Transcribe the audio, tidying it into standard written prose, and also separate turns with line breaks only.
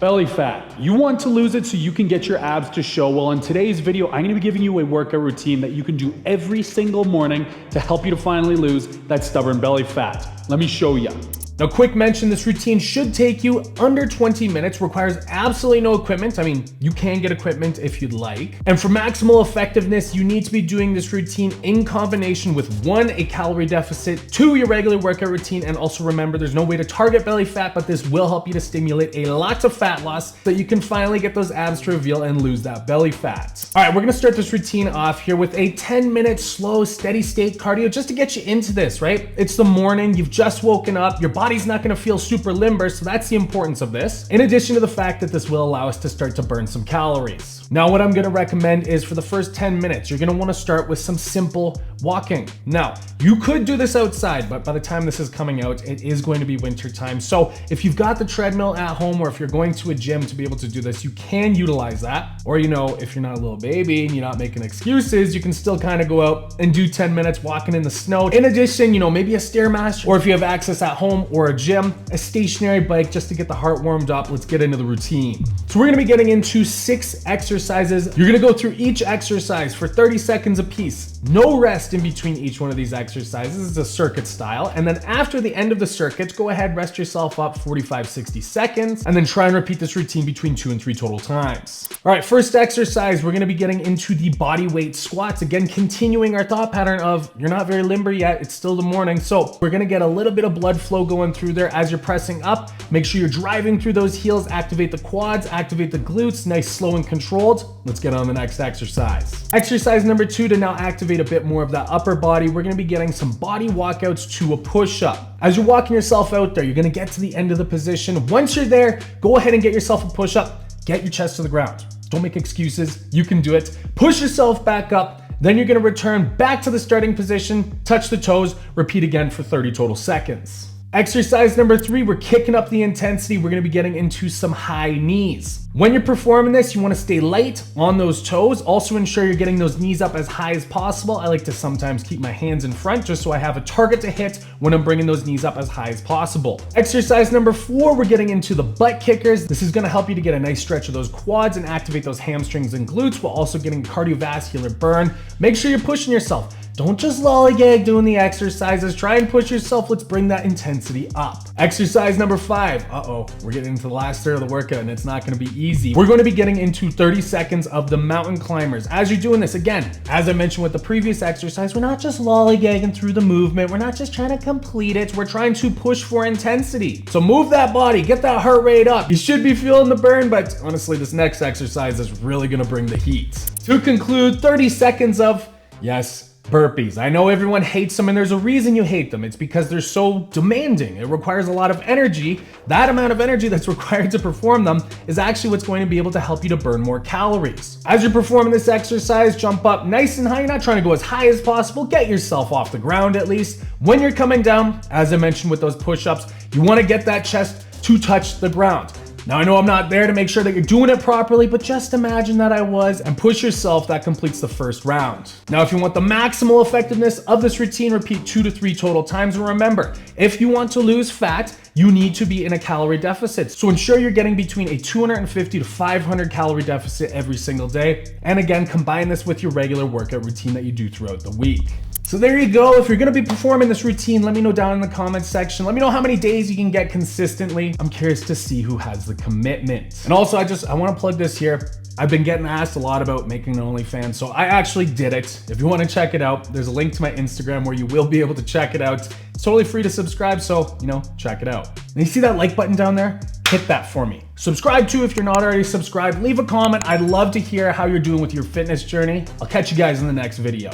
Belly fat. You want to lose it so you can get your abs to show. Well, in today's video, I'm gonna be giving you a workout routine that you can do every single morning to help you to finally lose that stubborn belly fat. Let me show you.
Now, quick mention, this routine should take you under 20 minutes, requires absolutely no equipment. I mean, you can get equipment if you'd like. And for maximal effectiveness, you need to be doing this routine in combination with 1, a calorie deficit, 2, your regular workout routine. And also remember, there's no way to target belly fat, but this will help you to stimulate a lot of fat loss so that you can finally get those abs to reveal and lose that belly fat. All right, we're gonna start this routine off here with a 10-minute slow, steady state cardio just to get you into this, right? It's the morning, you've just woken up, your body's not gonna feel super limber, so that's the importance of this. In addition to the fact that this will allow us to start to burn some calories. Now, what I'm gonna recommend is for the first 10 minutes, you're gonna wanna start with some simple walking. Now, you could do this outside, but by the time this is coming out, it is going to be winter time. So if you've got the treadmill at home, or if you're going to a gym to be able to do this, you can utilize that. Or, if you're not a little baby and you're not making excuses, you can still kind of go out and do 10 minutes walking in the snow. In addition, maybe a Stairmaster, or if you have access at home or a gym, a stationary bike just to get the heart warmed up. Let's get into the routine. So we're gonna be getting into 6 exercises. You're gonna go through each exercise for 30 seconds a piece. No rest in between each one of these exercises. It's a circuit style. And then after the end of the circuit, go ahead, rest yourself up 45, 60 seconds, and then try and repeat this routine between 2 and 3 total times. All right, first exercise, we're gonna be getting into the body weight squats. Again, continuing our thought pattern of you're not very limber yet, it's still the morning. So we're gonna get a little bit of blood flow going through there as you're pressing up. Make sure you're driving through those heels, activate the quads, activate the glutes, nice, slow and controlled. Let's get on the next exercise. Exercise number 2, to now activate a bit more of that upper body, we're gonna be getting some body walkouts to a push-up. As you're walking yourself out there, you're gonna get to the end of the position. Once you're there, go ahead and get yourself a push-up, get your chest to the ground. Don't make excuses, you can do it. Push yourself back up, then you're gonna return back to the starting position, touch the toes, repeat again for 30 total seconds. Exercise number 3, we're kicking up the intensity. We're gonna be getting into some high knees. When you're performing this, you wanna stay light on those toes. Also ensure you're getting those knees up as high as possible. I like to sometimes keep my hands in front just so I have a target to hit when I'm bringing those knees up as high as possible. Exercise number 4, we're getting into the butt kickers. This is gonna help you to get a nice stretch of those quads and activate those hamstrings and glutes while also getting cardiovascular burn. Make sure you're pushing yourself. Don't just lollygag doing the exercises. Try and push yourself. Let's bring that intensity up. Exercise number 5. We're getting into the last third of the workout and it's not gonna be easy. We're gonna be getting into 30 seconds of the mountain climbers. As you're doing this, again, as I mentioned with the previous exercise, we're not just lollygagging through the movement. We're not just trying to complete it. We're trying to push for intensity. So move that body, get that heart rate up. You should be feeling the burn, but honestly, this next exercise is really gonna bring the heat. To conclude, 30 seconds of, yes, burpees. I know everyone hates them and there's a reason you hate them. It's because they're so demanding. It requires a lot of energy. That amount of energy that's required to perform them is actually what's going to be able to help you to burn more calories. As you're performing this exercise, jump up nice and high. You're not trying to go as high as possible. Get yourself off the ground at least. When you're coming down, as I mentioned with those push-ups, you want to get that chest to touch the ground. Now, I know I'm not there to make sure that you're doing it properly, but just imagine that I was and push yourself. That completes the first round. Now, if you want the maximal effectiveness of this routine, repeat 2 to 3 total times. And remember, if you want to lose fat, you need to be in a calorie deficit. So ensure you're getting between a 250 to 500 calorie deficit every single day. And again, combine this with your regular workout routine that you do throughout the week. So there you go. If you're gonna be performing this routine, let me know down in the comments section. Let me know how many days you can get consistently. I'm curious to see who has the commitment. And also, I wanna plug this here. I've been getting asked a lot about making an OnlyFans, so I actually did it. If you wanna check it out, there's a link to my Instagram where you will be able to check it out. It's totally free to subscribe, so, check it out. And you see that like button down there? Hit that for me. Subscribe too if you're not already subscribed. Leave a comment. I'd love to hear how you're doing with your fitness journey. I'll catch you guys in the next video.